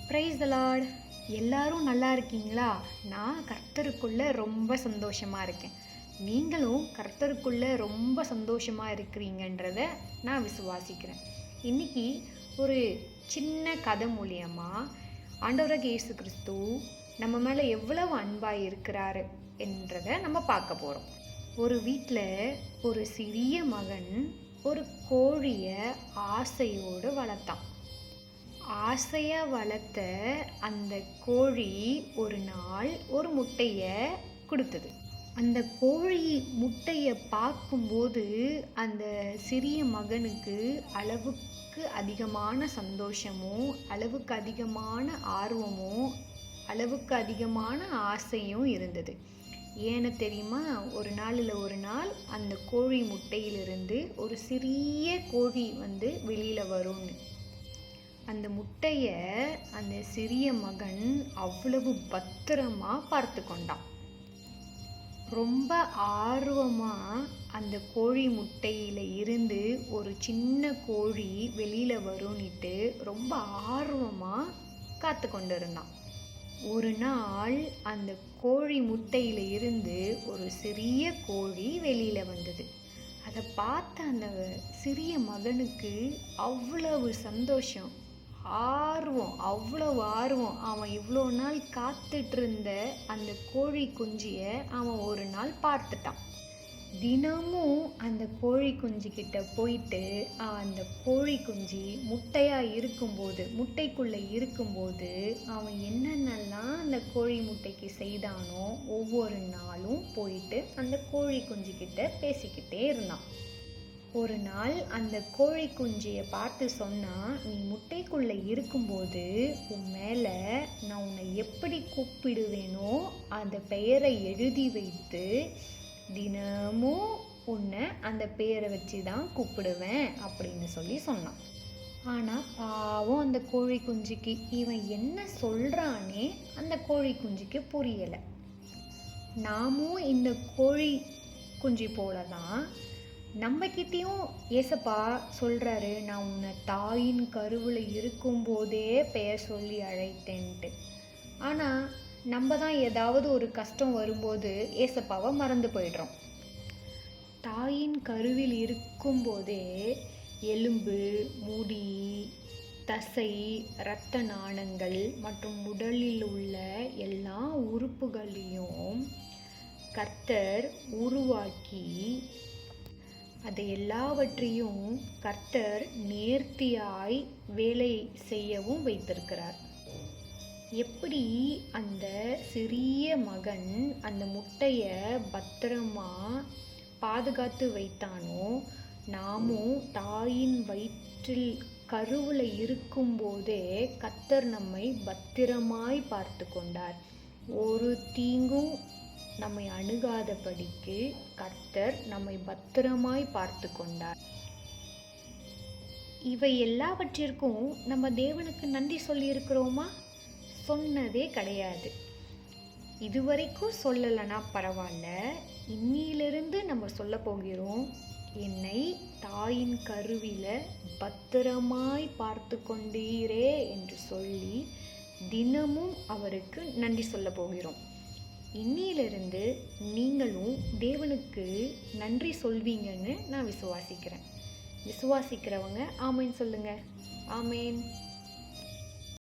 Praise the Lord. எல்லாரும் நல்லா இருக்கீங்களா? நான் கர்த்தருக்குள்ள ரொம்ப சந்தோஷமாக இருக்கேன். நீங்களும் கர்த்தருக்குள்ள ரொம்ப சந்தோஷமாக இருக்கிறீங்கன்றத நான் விசுவாசிக்கிறேன். இன்னைக்கு ஒரு சின்ன கதை மூலியமாக ஆண்டவராகிய இயேசு கிறிஸ்து நம்ம மேலே எவ்வளவு அன்பாக இருக்கிறாரு என்றதை நம்ம பார்க்க போகிறோம். ஒரு வீட்டில் ஒரு சிறிய மகன் ஒரு கோழியை ஆசையோடு வளர்த்தான். ஆசையாக வளர்த்த அந்த கோழி ஒரு நாள் ஒரு முட்டையை கொடுத்தது. அந்த கோழி முட்டையை பார்க்கும்போது அந்த சிறிய மகனுக்கு அளவுக்கு அதிகமான சந்தோஷமும், அளவுக்கு அதிகமான ஆர்வமும், அளவுக்கு அதிகமான ஆசையும் இருந்தது. ஏன்னு தெரியுமா? ஒரு நாள் அந்த கோழி முட்டையிலிருந்து ஒரு சிறிய கோழி வெளியில் வரும்னு. அந்த முட்டையை அந்த சிறிய மகன் அவ்வளவு பத்திரமா பார்த்து கொண்டான். ரொம்ப ஆர்வமாக அந்த கோழி முட்டையில் இருந்து ஒரு சின்ன கோழி வெளியில் வரும்னுட்டு ரொம்ப ஆர்வமாக காத்து கொண்டு இருந்தான். ஒரு நாள் அந்த கோழி முட்டையில் இருந்து ஒரு சிறிய கோழி வெளியில் வந்தது. அதை பார்த்த அந்த சிறிய மகனுக்கு அவ்வளவு சந்தோஷம், அவ்வளவு ஆர்வம். அவன் இவ்வளோ நாள் காத்துட்டு இருந்த அந்த கோழி குஞ்சியை அவன் ஒரு நாள் பார்த்துட்டான். தினமும் அந்த கோழி குஞ்சிக்கிட்ட போயிட்டு அந்த கோழி குஞ்சி முட்டைக்குள்ளே இருக்கும்போது அவன் என்னென்னலாம் அந்த கோழி முட்டைக்கு செய்தானோ ஒவ்வொரு நாளும் போயிட்டு அந்த கோழி குஞ்சிக்கிட்ட பேசிக்கிட்டே இருந்தான். ஒரு நாள் அந்த கோழி குஞ்சியை பார்த்து சொன்னா, நீ முட்டைக்குள்ளே இருக்கும்போது உன் மேலே நான் உன்னை எப்படி கூப்பிடுவேனோ அந்த பெயரை எழுதி வைத்து தினமும் உன்னை அந்த பெயரை வச்சு தான் கூப்பிடுவேன் அப்படின்னு சொன்னான். ஆனால் பாவம் அந்த கோழி குஞ்சிக்கு இவன் என்ன சொல்கிறானே அந்த கோழி குஞ்சிக்கு புரியலை. நாமும் இந்த கோழி குஞ்சு போல தான் நம்மக்கிட்டேயும் ஏசப்பா சொல்கிறாரு, நான் உன்னை தாயின் கருவில் இருக்கும்போதே பெயர் சொல்லி அழைத்தேன்ட்டு. ஆனால் நம்ம தான் ஏதாவது ஒரு கஷ்டம் வரும்போது ஏசப்பாவை மறந்து போயிடுறோம். தாயின் கருவில் இருக்கும்போதே எலும்பு, முடி, தசை, இரத்த நாளங்கள் மற்றும் உடலில் உள்ள எல்லா உறுப்புகளையும் கர்த்தர் உருவாக்கி அதை எல்லாவற்றையும் கர்த்தர் நேர்த்தியாய் வேலை செய்யவும் வைத்திருக்கிறார். எப்படி அந்த சிறிய மகன் அந்த முட்டையை பத்திரமா பாதுகாத்து வைத்தானோ, நாமும் தாயின் வயிற்றில் கருவில் இருக்கும்போதே கர்த்தர் நம்மை பத்திரமாய் பார்த்து கொண்டார். ஒரு தீங்கும் நம்மை அணுகாதபடிக்கு கர்த்தர் நம்மை பத்திரமாய் பார்த்து கொண்டார். இவை எல்லாவற்றிற்கும் நம்ம தேவனுக்கு நன்றி சொல்லியிருக்கிறோமா? சொன்னதே கிடையாது. இதுவரைக்கும் சொல்லலைன்னா பரவாயில்ல, இன்னிலிருந்து நம்ம சொல்ல போகிறோம். என்னை தாயின் கருவில பத்திரமாய் பார்த்து கொண்டீரே என்று சொல்லி தினமும் அவருக்கு நன்றி சொல்ல போகிறோம். இன்னிலிருந்து நீங்களும் தேவனுக்கு நன்றி சொல்வீங்கன்னு நான் விசுவாசிக்கிறேன். விசுவாசிக்கிறவங்க ஆமேன் சொல்லுங்க. ஆமேன்.